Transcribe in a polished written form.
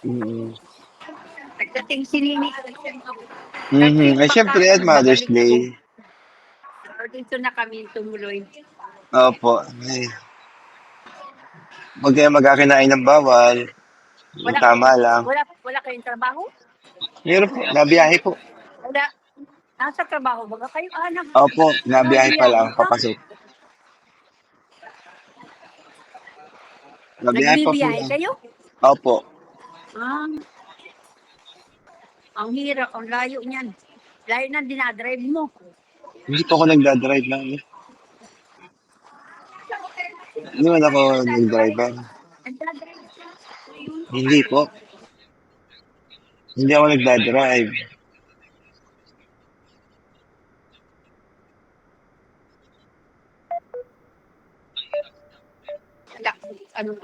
Mm. Pagdating si Nini, Mhm. Ay, siyempre at Mother's babalik Day. ako. So, dito na kami tumuloy. Opo. Ay, huwag kayong magkakinain ng bawal. Yung Wala, tama lang. wala kayong trabaho? Meron po, nabiyahe po. Wala. Nasa trabaho ba kayo? Opo, nabiyahe pa Nagbiyahe lang, ka? papasok. Nabiyahe pa po Nagbibiyahe lang. kayo? Opo. Ah, ang hirap, ang layo niyan. Layo ng dinadrive mo. Hindi po ako nagdadrive lang. Hindi man ako nag-driver. Nagdadrive ka. Hindi po. Hindi ako nagdadrive. Anong